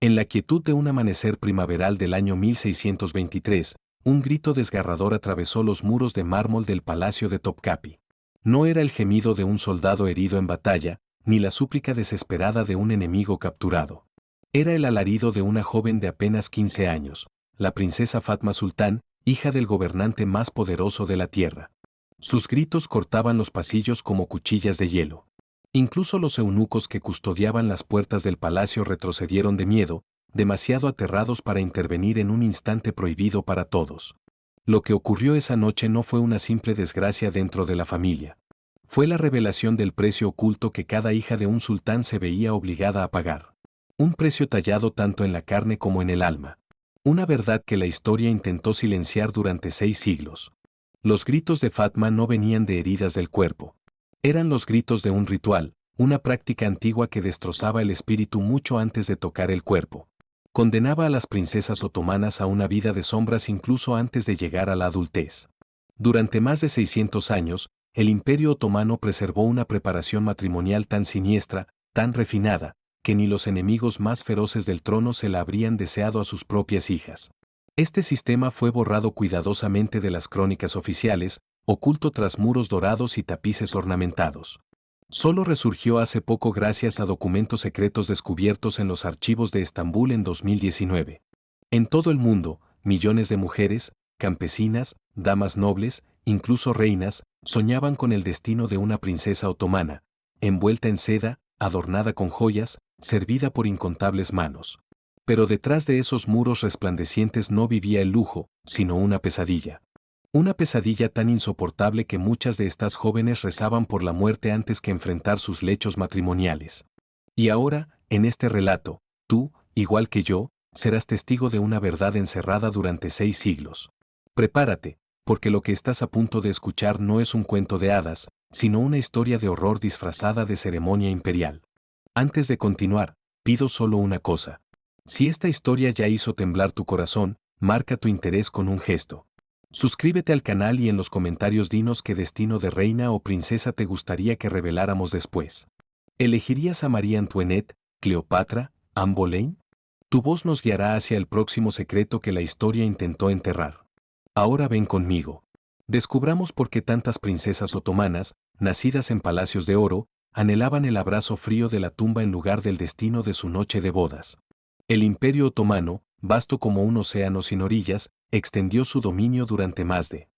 En la quietud de un amanecer primaveral del año 1623, un grito desgarrador atravesó los muros de mármol del palacio de Topkapi. No era el gemido de un soldado herido en batalla, ni la súplica desesperada de un enemigo capturado. Era el alarido de una joven de apenas 15 años, la princesa Fatma Sultán, hija del gobernante más poderoso de la tierra. Sus gritos cortaban los pasillos como cuchillas de hielo. Incluso los eunucos que custodiaban las puertas del palacio retrocedieron de miedo, demasiado aterrados para intervenir en un instante prohibido para todos. Lo que ocurrió esa noche no fue una simple desgracia dentro de la familia. Fue la revelación del precio oculto que cada hija de un sultán se veía obligada a pagar. Un precio tallado tanto en la carne como en el alma. Una verdad que la historia intentó silenciar durante 6 siglos. Los gritos de Fatma no venían de heridas del cuerpo. Eran los gritos de un ritual, una práctica antigua que destrozaba el espíritu mucho antes de tocar el cuerpo. Condenaba a las princesas otomanas a una vida de sombras incluso antes de llegar a la adultez. Durante más de 600 años, el Imperio Otomano preservó una preparación matrimonial tan siniestra, tan refinada, que ni los enemigos más feroces del trono se la habrían deseado a sus propias hijas. Este sistema fue borrado cuidadosamente de las crónicas oficiales, oculto tras muros dorados y tapices ornamentados. Solo resurgió hace poco gracias a documentos secretos descubiertos en los archivos de Estambul en 2019. En todo el mundo, millones de mujeres, campesinas, damas nobles, incluso reinas, soñaban con el destino de una princesa otomana, envuelta en seda, adornada con joyas, servida por incontables manos. Pero detrás de esos muros resplandecientes no vivía el lujo, sino una pesadilla. Una pesadilla tan insoportable que muchas de estas jóvenes rezaban por la muerte antes que enfrentar sus lechos matrimoniales. Y ahora, en este relato, tú, igual que yo, serás testigo de una verdad encerrada durante 6 siglos. Prepárate, porque lo que estás a punto de escuchar no es un cuento de hadas, sino una historia de horror disfrazada de ceremonia imperial. Antes de continuar, pido solo una cosa. Si esta historia ya hizo temblar tu corazón, marca tu interés con un gesto. Suscríbete al canal y en los comentarios dinos qué destino de reina o princesa te gustaría que reveláramos después. ¿Elegirías a María Antoinette, Cleopatra, Anne Boleyn? Tu voz nos guiará hacia el próximo secreto que la historia intentó enterrar. Ahora ven conmigo. Descubramos por qué tantas princesas otomanas, nacidas en palacios de oro, anhelaban el abrazo frío de la tumba en lugar del destino de su noche de bodas. El Imperio Otomano, vasto como un océano sin orillas, extendió su dominio durante más de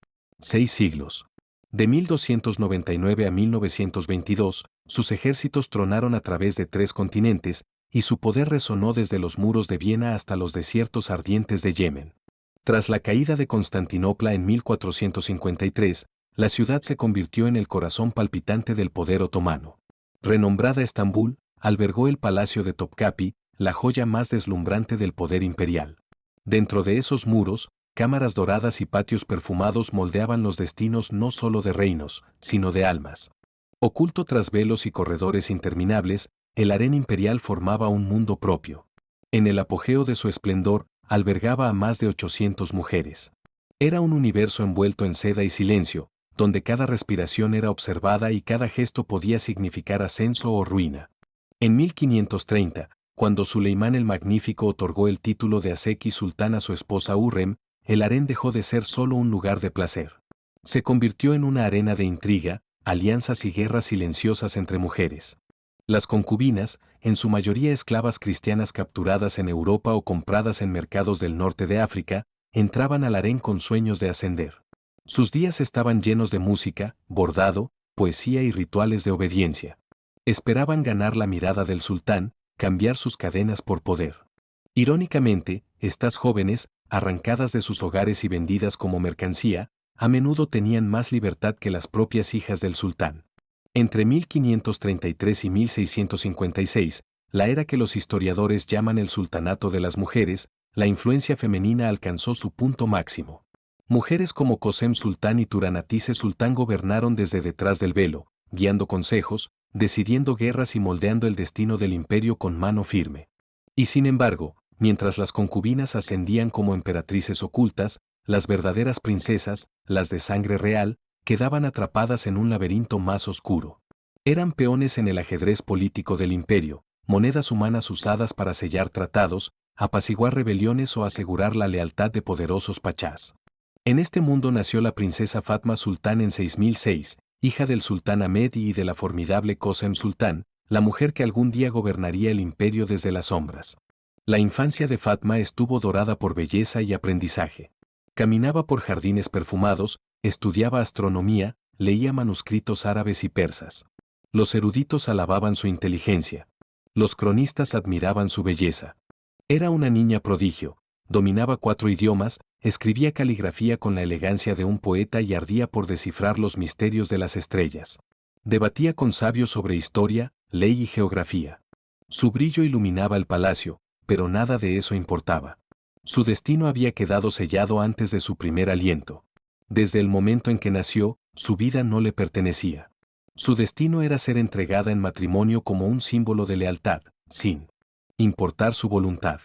6 siglos. De 1299 a 1922, sus ejércitos tronaron a través de 3 continentes, y su poder resonó desde los muros de Viena hasta los desiertos ardientes de Yemen. Tras la caída de Constantinopla en 1453, la ciudad se convirtió en el corazón palpitante del poder otomano. Renombrada Estambul, albergó el palacio de Topkapi, la joya más deslumbrante del poder imperial. Dentro de esos muros, cámaras doradas y patios perfumados moldeaban los destinos no solo de reinos, sino de almas. Oculto tras velos y corredores interminables, el harén imperial formaba un mundo propio. En el apogeo de su esplendor, albergaba a más de 800 mujeres. Era un universo envuelto en seda y silencio, donde cada respiración era observada y cada gesto podía significar ascenso o ruina. En 1530, cuando Suleimán el Magnífico otorgó el título de Aseki Sultán a su esposa Hurrem, el harén dejó de ser solo un lugar de placer. Se convirtió en una arena de intriga, alianzas y guerras silenciosas entre mujeres. Las concubinas, en su mayoría esclavas cristianas capturadas en Europa o compradas en mercados del norte de África, entraban al harén con sueños de ascender. Sus días estaban llenos de música, bordado, poesía y rituales de obediencia. Esperaban ganar la mirada del sultán, cambiar sus cadenas por poder. Irónicamente, estas jóvenes, arrancadas de sus hogares y vendidas como mercancía, a menudo tenían más libertad que las propias hijas del sultán. Entre 1533 y 1656, la era que los historiadores llaman el sultanato de las mujeres, la influencia femenina alcanzó su punto máximo. Mujeres como Kosem Sultán y Turanatise Sultán gobernaron desde detrás del velo, guiando consejos, decidiendo guerras y moldeando el destino del imperio con mano firme. Y sin embargo, mientras las concubinas ascendían como emperatrices ocultas, las verdaderas princesas, las de sangre real, quedaban atrapadas en un laberinto más oscuro. Eran peones en el ajedrez político del imperio, monedas humanas usadas para sellar tratados, apaciguar rebeliones o asegurar la lealtad de poderosos pachás. En este mundo nació la princesa Fatma Sultán en 6006, hija del sultán Ahmed y de la formidable Qasem Sultán, la mujer que algún día gobernaría el imperio desde las sombras. La infancia de Fatma estuvo dorada por belleza y aprendizaje. Caminaba por jardines perfumados, estudiaba astronomía, leía manuscritos árabes y persas. Los eruditos alababan su inteligencia. Los cronistas admiraban su belleza. Era una niña prodigio, dominaba 4 idiomas, escribía caligrafía con la elegancia de un poeta y ardía por descifrar los misterios de las estrellas. Debatía con sabios sobre historia, ley y geografía. Su brillo iluminaba el palacio, pero nada de eso importaba. Su destino había quedado sellado antes de su primer aliento. Desde el momento en que nació, su vida no le pertenecía. Su destino era ser entregada en matrimonio como un símbolo de lealtad, sin importar su voluntad.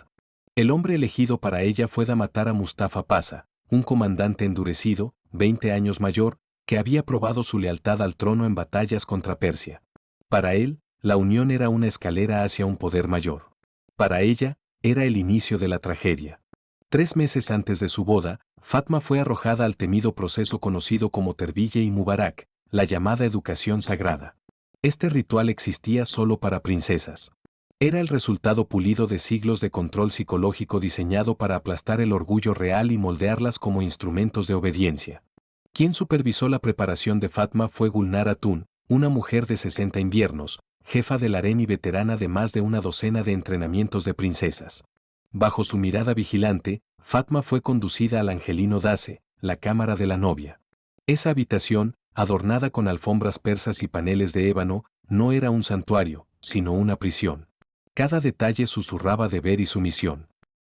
El hombre elegido para ella fue Damatara Mustafa Pasha, un comandante endurecido, 20 años mayor, que había probado su lealtad al trono en batallas contra Persia. Para él, la unión era una escalera hacia un poder mayor. Para ella, era el inicio de la tragedia. 3 meses antes de su boda, Fatma fue arrojada al temido proceso conocido como Terbiyye y Mubarak, la llamada educación sagrada. Este ritual existía solo para princesas. Era el resultado pulido de siglos de control psicológico diseñado para aplastar el orgullo real y moldearlas como instrumentos de obediencia. Quien supervisó la preparación de Fatma fue Gulnar Atun, una mujer de 60 inviernos, jefa del harén y veterana de más de una docena de entrenamientos de princesas. Bajo su mirada vigilante, Fatma fue conducida al Angelino Dace, la cámara de la novia. Esa habitación, adornada con alfombras persas y paneles de ébano, no era un santuario, sino una prisión. Cada detalle susurraba deber y sumisión.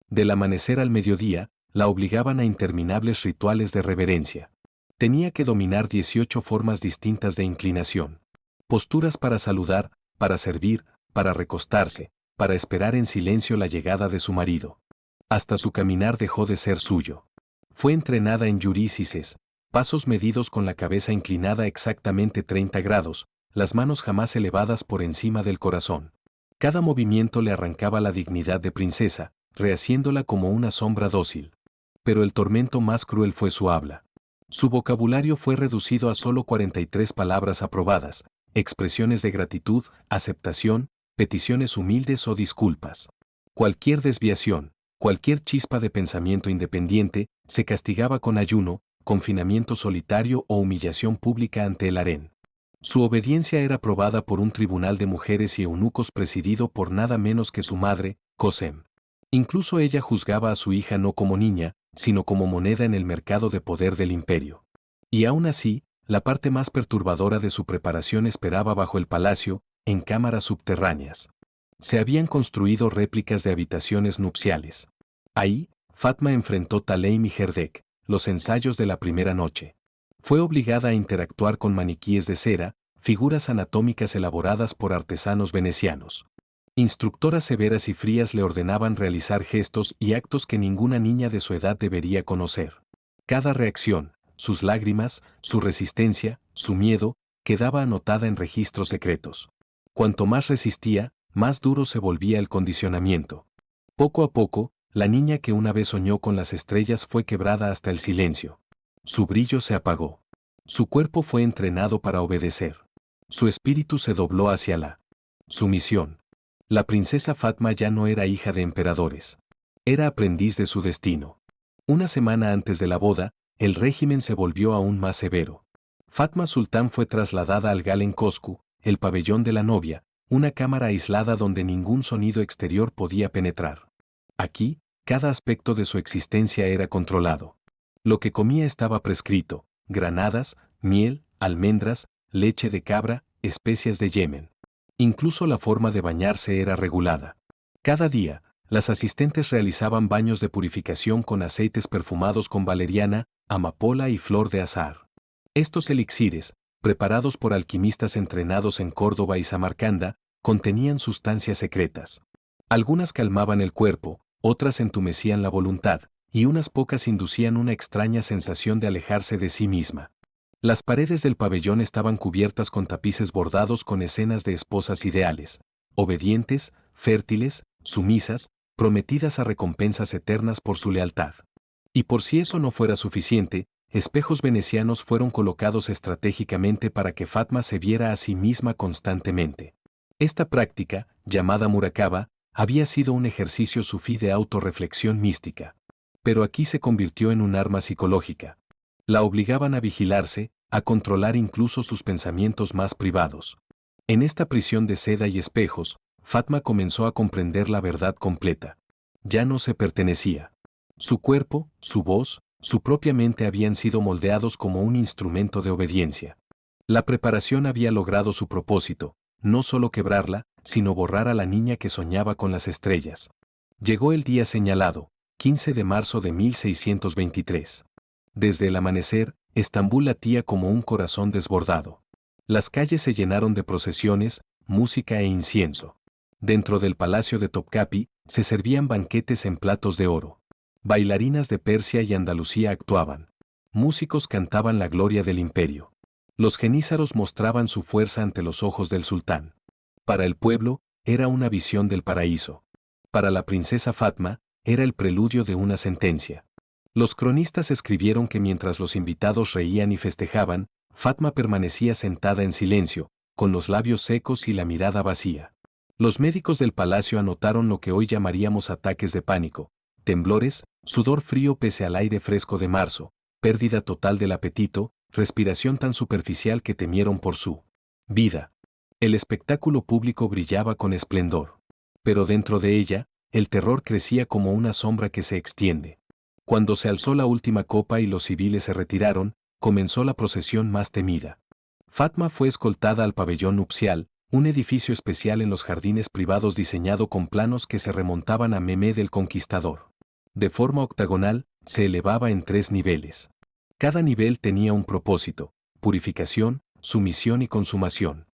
Del amanecer al mediodía, la obligaban a interminables rituales de reverencia. Tenía que dominar 18 formas distintas de inclinación. Posturas para saludar, para servir, para recostarse, para esperar en silencio la llegada de su marido. Hasta su caminar dejó de ser suyo. Fue entrenada en yurisices, pasos medidos con la cabeza inclinada exactamente 30 grados, las manos jamás elevadas por encima del corazón. Cada movimiento le arrancaba la dignidad de princesa, rehaciéndola como una sombra dócil. Pero el tormento más cruel fue su habla. Su vocabulario fue reducido a solo 43 palabras aprobadas, expresiones de gratitud, aceptación, peticiones humildes o disculpas. Cualquier desviación, cualquier chispa de pensamiento independiente, se castigaba con ayuno, confinamiento solitario o humillación pública ante el harén. Su obediencia era probada por un tribunal de mujeres y eunucos presidido por nada menos que su madre, Qasem. Incluso ella juzgaba a su hija no como niña, sino como moneda en el mercado de poder del imperio. Y aún así, la parte más perturbadora de su preparación esperaba bajo el palacio, en cámaras subterráneas. Se habían construido réplicas de habitaciones nupciales. Ahí, Fatma enfrentó Taleim y Herdek, los ensayos de la primera noche. Fue obligada a interactuar con maniquíes de cera, figuras anatómicas elaboradas por artesanos venecianos. Instructoras severas y frías le ordenaban realizar gestos y actos que ninguna niña de su edad debería conocer. Cada reacción, sus lágrimas, su resistencia, su miedo, quedaba anotada en registros secretos. Cuanto más resistía, más duro se volvía el condicionamiento. Poco a poco, la niña que una vez soñó con las estrellas fue quebrada hasta el silencio. Su brillo se apagó. Su cuerpo fue entrenado para obedecer. Su espíritu se dobló hacia la sumisión. La princesa Fatma ya no era hija de emperadores. Era aprendiz de su destino. Una semana antes de la boda, el régimen se volvió aún más severo. Fatma Sultán fue trasladada al Galen Coscu, el pabellón de la novia, una cámara aislada donde ningún sonido exterior podía penetrar. Aquí, cada aspecto de su existencia era controlado. Lo que comía estaba prescrito: granadas, miel, almendras, leche de cabra, especias de Yemen. Incluso la forma de bañarse era regulada. Cada día, las asistentes realizaban baños de purificación con aceites perfumados con valeriana, amapola y flor de azahar. Estos elixires, preparados por alquimistas entrenados en Córdoba y Samarcanda, contenían sustancias secretas. Algunas calmaban el cuerpo, otras entumecían la voluntad, y unas pocas inducían una extraña sensación de alejarse de sí misma. Las paredes del pabellón estaban cubiertas con tapices bordados con escenas de esposas ideales, obedientes, fértiles, sumisas, prometidas a recompensas eternas por su lealtad. Y por si eso no fuera suficiente, espejos venecianos fueron colocados estratégicamente para que Fatma se viera a sí misma constantemente. Esta práctica, llamada Murakaba, había sido un ejercicio sufí de autorreflexión mística. Pero aquí se convirtió en un arma psicológica. La obligaban a vigilarse, a controlar incluso sus pensamientos más privados. En esta prisión de seda y espejos, Fatma comenzó a comprender la verdad completa. Ya no se pertenecía. Su cuerpo, su voz, su propia mente habían sido moldeados como un instrumento de obediencia. La preparación había logrado su propósito, no solo quebrarla, sino borrar a la niña que soñaba con las estrellas. Llegó el día señalado, 15 de marzo de 1623. Desde el amanecer, Estambul latía como un corazón desbordado. Las calles se llenaron de procesiones, música e incienso. Dentro del palacio de Topkapi, se servían banquetes en platos de oro. Bailarinas de Persia y Andalucía actuaban. Músicos cantaban la gloria del imperio. Los genízaros mostraban su fuerza ante los ojos del sultán. Para el pueblo, era una visión del paraíso. Para la princesa Fatma, era el preludio de una sentencia. Los cronistas escribieron que mientras los invitados reían y festejaban, Fatma permanecía sentada en silencio, con los labios secos y la mirada vacía. Los médicos del palacio anotaron lo que hoy llamaríamos ataques de pánico, temblores, sudor frío pese al aire fresco de marzo, pérdida total del apetito, respiración tan superficial que temieron por su vida. El espectáculo público brillaba con esplendor. Pero dentro de ella, el terror crecía como una sombra que se extiende. Cuando se alzó la última copa y los civiles se retiraron, comenzó la procesión más temida. Fatma fue escoltada al pabellón nupcial, un edificio especial en los jardines privados diseñado con planos que se remontaban a Mehmed el Conquistador. De forma octagonal, se elevaba en 3 niveles. Cada nivel tenía un propósito: purificación, sumisión y consumación.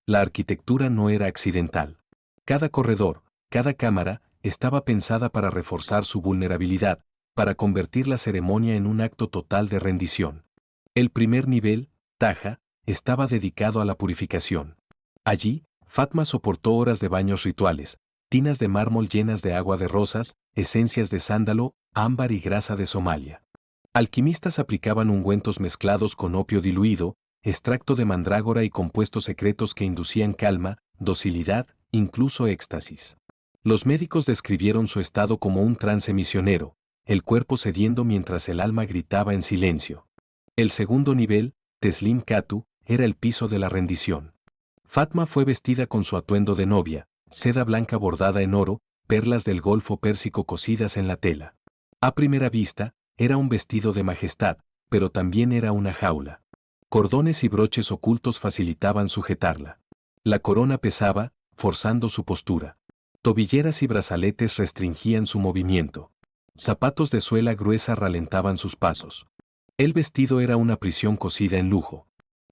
La arquitectura no era accidental. Cada corredor, cada cámara, estaba pensada para reforzar su vulnerabilidad, para convertir la ceremonia en un acto total de rendición. El primer nivel, Taja, estaba dedicado a la purificación. Allí, Fatma soportó horas de baños rituales, tinas de mármol llenas de agua de rosas, esencias de sándalo, ámbar y grasa de Somalia. Alquimistas aplicaban ungüentos mezclados con opio diluido, extracto de mandrágora y compuestos secretos que inducían calma, docilidad, incluso éxtasis. Los médicos describieron su estado como un trance misionero, el cuerpo cediendo mientras el alma gritaba en silencio. El segundo nivel, Teslim Katu, era el piso de la rendición. Fatma fue vestida con su atuendo de novia, seda blanca bordada en oro, perlas del Golfo Pérsico cosidas en la tela. A primera vista, era un vestido de majestad, pero también era una jaula. Cordones y broches ocultos facilitaban sujetarla. La corona pesaba, forzando su postura. Tobilleras y brazaletes restringían su movimiento. Zapatos de suela gruesa ralentaban sus pasos. El vestido era una prisión cosida en lujo.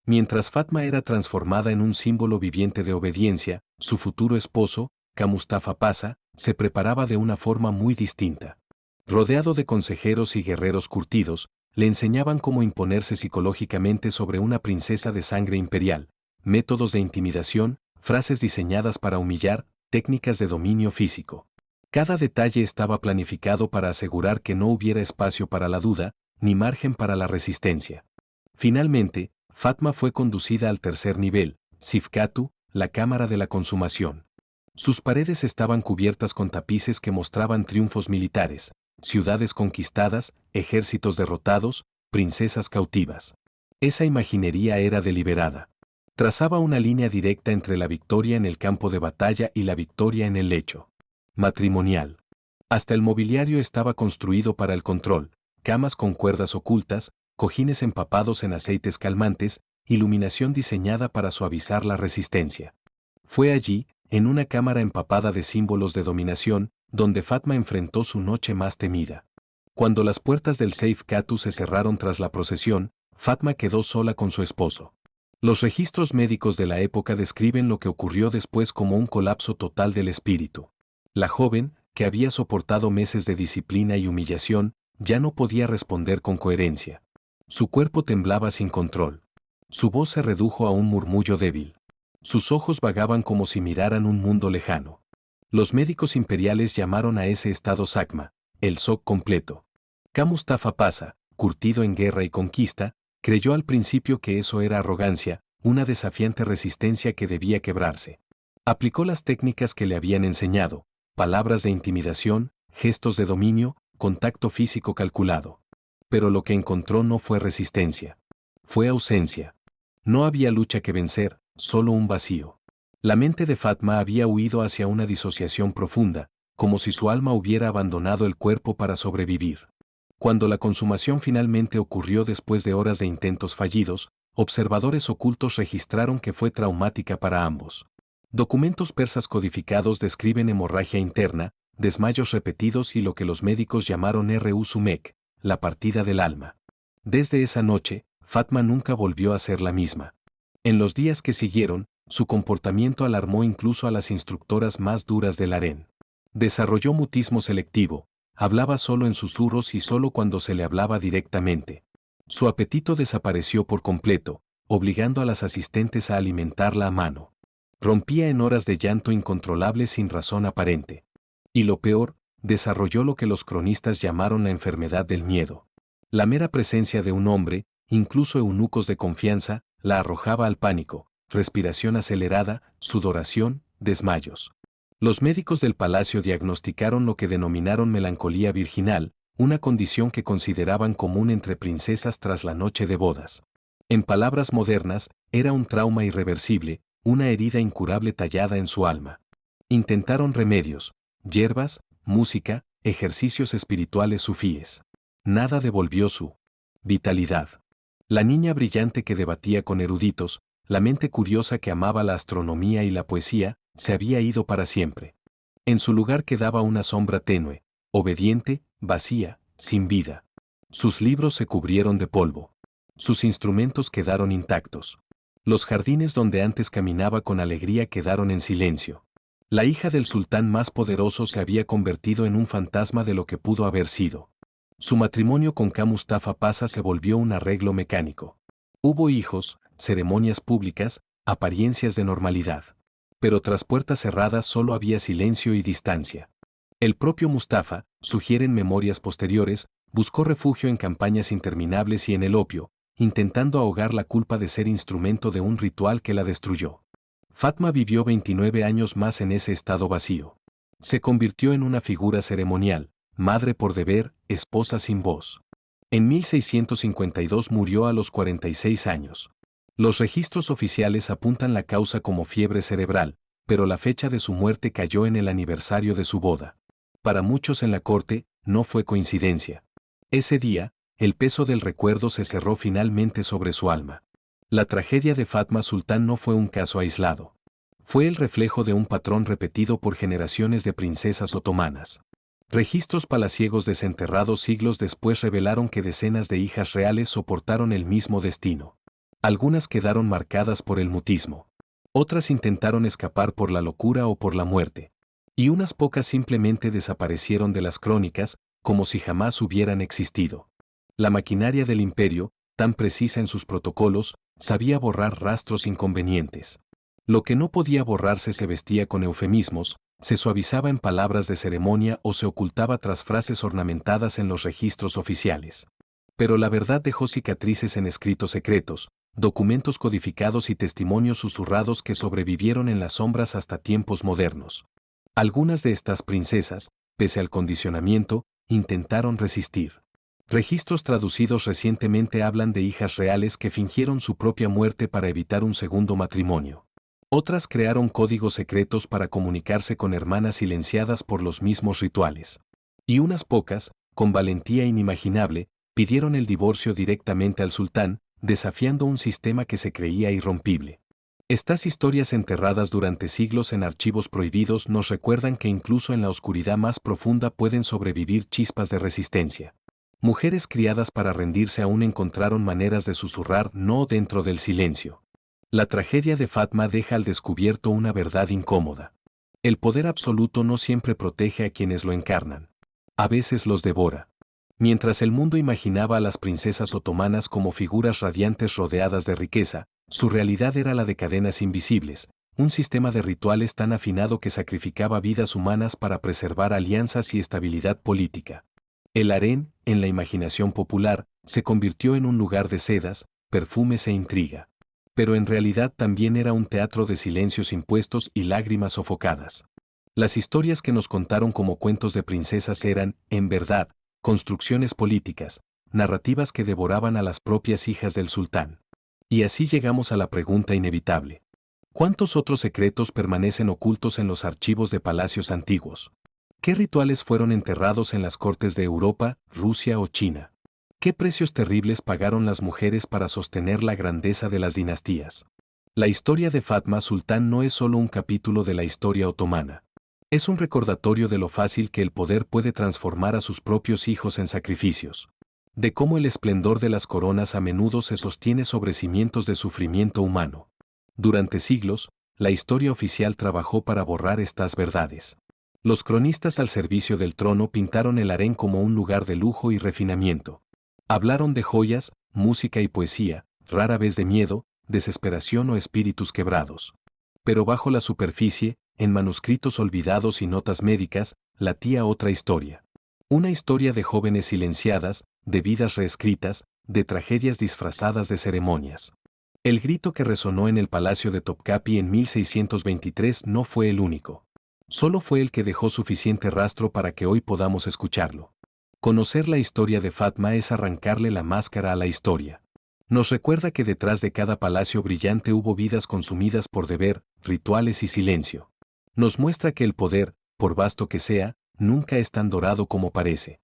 Mientras Fatma era transformada en un símbolo viviente de obediencia, su futuro esposo, Mustafa Pasha, se preparaba de una forma muy distinta. Rodeado de consejeros y guerreros curtidos, le enseñaban cómo imponerse psicológicamente sobre una princesa de sangre imperial, métodos de intimidación, frases diseñadas para humillar, técnicas de dominio físico. Cada detalle estaba planificado para asegurar que no hubiera espacio para la duda, ni margen para la resistencia. Finalmente, Fatma fue conducida al tercer nivel, Sifkatu, la cámara de la consumación. Sus paredes estaban cubiertas con tapices que mostraban triunfos militares, ciudades conquistadas, ejércitos derrotados, princesas cautivas. Esa imaginería era deliberada. Trazaba una línea directa entre la victoria en el campo de batalla y la victoria en el lecho matrimonial. Hasta el mobiliario estaba construido para el control: camas con cuerdas ocultas, cojines empapados en aceites calmantes, iluminación diseñada para suavizar la resistencia. Fue allí, en una cámara empapada de símbolos de dominación, donde Fatma enfrentó su noche más temida. Cuando las puertas del Seif Katu se cerraron tras la procesión, Fatma quedó sola con su esposo. Los registros médicos de la época describen lo que ocurrió después como un colapso total del espíritu. La joven, que había soportado meses de disciplina y humillación, ya no podía responder con coherencia. Su cuerpo temblaba sin control. Su voz se redujo a un murmullo débil. Sus ojos vagaban como si miraran un mundo lejano. Los médicos imperiales llamaron a ese estado Sakma, el shock completo. Ka Mustafa Pasha, curtido en guerra y conquista, creyó al principio que eso era arrogancia, una desafiante resistencia que debía quebrarse. Aplicó las técnicas que le habían enseñado, palabras de intimidación, gestos de dominio, contacto físico calculado. Pero lo que encontró no fue resistencia. Fue ausencia. No había lucha que vencer, solo un vacío. La mente de Fatma había huido hacia una disociación profunda, como si su alma hubiera abandonado el cuerpo para sobrevivir. Cuando la consumación finalmente ocurrió después de horas de intentos fallidos, observadores ocultos registraron que fue traumática para ambos. Documentos persas codificados describen hemorragia interna, desmayos repetidos y lo que los médicos llamaron Rusumek, la partida del alma. Desde esa noche, Fatma nunca volvió a ser la misma. En los días que siguieron, su comportamiento alarmó incluso a las instructoras más duras del harén. Desarrolló mutismo selectivo, hablaba solo en susurros y solo cuando se le hablaba directamente. Su apetito desapareció por completo, obligando a las asistentes a alimentarla a mano. Rompía en horas de llanto incontrolable sin razón aparente. Y lo peor, desarrolló lo que los cronistas llamaron la enfermedad del miedo. La mera presencia de un hombre, incluso eunucos de confianza, la arrojaba al pánico, respiración acelerada, sudoración, desmayos. Los médicos del palacio diagnosticaron lo que denominaron melancolía virginal, una condición que consideraban común entre princesas tras la noche de bodas. En palabras modernas, era un trauma irreversible, una herida incurable tallada en su alma. Intentaron remedios, hierbas, música, ejercicios espirituales sufíes. Nada devolvió su vitalidad. La niña brillante que debatía con eruditos, la mente curiosa que amaba la astronomía y la poesía, se había ido para siempre. En su lugar quedaba una sombra tenue, obediente, vacía, sin vida. Sus libros se cubrieron de polvo. Sus instrumentos quedaron intactos. Los jardines donde antes caminaba con alegría quedaron en silencio. La hija del sultán más poderoso se había convertido en un fantasma de lo que pudo haber sido. Su matrimonio con Ka Mustafa Pasha se volvió un arreglo mecánico. Hubo hijos, ceremonias públicas, apariencias de normalidad. Pero tras puertas cerradas solo había silencio y distancia. El propio Mustafa, sugieren memorias posteriores, buscó refugio en campañas interminables y en el opio, intentando ahogar la culpa de ser instrumento de un ritual que la destruyó. Fatma vivió 29 años más en ese estado vacío. Se convirtió en una figura ceremonial, madre por deber, esposa sin voz. En 1652 murió a los 46 años. Los registros oficiales apuntan la causa como fiebre cerebral, pero la fecha de su muerte cayó en el aniversario de su boda. Para muchos en la corte, no fue coincidencia. Ese día, el peso del recuerdo se cerró finalmente sobre su alma. La tragedia de Fatma Sultán no fue un caso aislado. Fue el reflejo de un patrón repetido por generaciones de princesas otomanas. Registros palaciegos desenterrados siglos después revelaron que decenas de hijas reales soportaron el mismo destino. Algunas quedaron marcadas por el mutismo. Otras intentaron escapar por la locura o por la muerte. Y unas pocas simplemente desaparecieron de las crónicas, como si jamás hubieran existido. La maquinaria del imperio, tan precisa en sus protocolos, sabía borrar rastros inconvenientes. Lo que no podía borrarse se vestía con eufemismos, se suavizaba en palabras de ceremonia o se ocultaba tras frases ornamentadas en los registros oficiales. Pero la verdad dejó cicatrices en escritos secretos, documentos codificados y testimonios susurrados que sobrevivieron en las sombras hasta tiempos modernos. Algunas de estas princesas, pese al condicionamiento, intentaron resistir. Registros traducidos recientemente hablan de hijas reales que fingieron su propia muerte para evitar un segundo matrimonio. Otras crearon códigos secretos para comunicarse con hermanas silenciadas por los mismos rituales. Y unas pocas, con valentía inimaginable, pidieron el divorcio directamente al sultán, desafiando un sistema que se creía irrompible. Estas historias enterradas durante siglos en archivos prohibidos nos recuerdan que incluso en la oscuridad más profunda pueden sobrevivir chispas de resistencia. Mujeres criadas para rendirse aún encontraron maneras de susurrar no dentro del silencio. La tragedia de Fatma deja al descubierto una verdad incómoda. El poder absoluto no siempre protege a quienes lo encarnan. A veces los devora. Mientras el mundo imaginaba a las princesas otomanas como figuras radiantes rodeadas de riqueza, Su realidad era la de cadenas invisibles, un sistema de rituales tan afinado que sacrificaba vidas humanas para preservar alianzas y estabilidad política. El harén, en la imaginación popular, se convirtió en un lugar de sedas, perfumes e intriga. Pero en realidad también era un teatro de silencios impuestos y lágrimas sofocadas. Las historias que nos contaron como cuentos de princesas eran, en verdad, construcciones políticas, narrativas que devoraban a las propias hijas del sultán. Y así llegamos a la pregunta inevitable. ¿Cuántos otros secretos permanecen ocultos en los archivos de palacios antiguos? ¿Qué rituales fueron enterrados en las cortes de Europa, Rusia o China? ¿Qué precios terribles pagaron las mujeres para sostener la grandeza de las dinastías? La historia de Fatma Sultán no es solo un capítulo de la historia otomana. Es un recordatorio de lo fácil que el poder puede transformar a sus propios hijos en sacrificios. De cómo el esplendor de las coronas a menudo se sostiene sobre cimientos de sufrimiento humano. Durante siglos, la historia oficial trabajó para borrar estas verdades. Los cronistas al servicio del trono pintaron el harén como un lugar de lujo y refinamiento. Hablaron de joyas, música y poesía, rara vez de miedo, desesperación o espíritus quebrados. Pero bajo la superficie, en manuscritos olvidados y notas médicas, latía otra historia. Una historia de jóvenes silenciadas, de vidas reescritas, de tragedias disfrazadas de ceremonias. El grito que resonó en el palacio de Topkapi en 1623 no fue el único. Solo fue el que dejó suficiente rastro para que hoy podamos escucharlo. Conocer la historia de Fatma es arrancarle la máscara a la historia. Nos recuerda que detrás de cada palacio brillante hubo vidas consumidas por deber, rituales y silencio. Nos muestra que el poder, por vasto que sea, nunca es tan dorado como parece.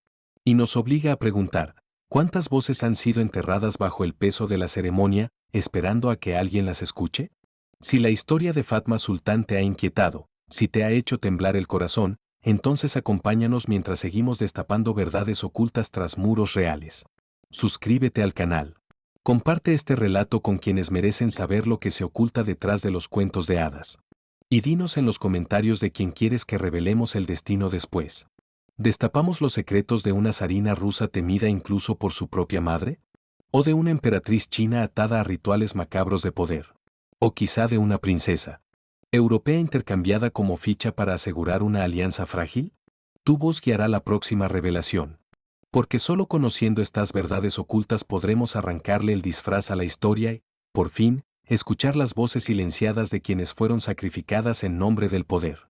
Y nos obliga a preguntar, ¿cuántas voces han sido enterradas bajo el peso de la ceremonia, esperando a que alguien las escuche? Si la historia de Fatma Sultán te ha inquietado, si te ha hecho temblar el corazón, entonces acompáñanos mientras seguimos destapando verdades ocultas tras muros reales. Suscríbete al canal. Comparte este relato con quienes merecen saber lo que se oculta detrás de los cuentos de hadas. Y dinos en los comentarios de quién quieres que revelemos el destino después. ¿Destapamos los secretos de una zarina rusa temida incluso por su propia madre? ¿O de una emperatriz china atada a rituales macabros de poder? ¿O quizá de una princesa europea intercambiada como ficha para asegurar una alianza frágil? Tu voz guiará la próxima revelación. Porque solo conociendo estas verdades ocultas podremos arrancarle el disfraz a la historia y, por fin, escuchar las voces silenciadas de quienes fueron sacrificadas en nombre del poder.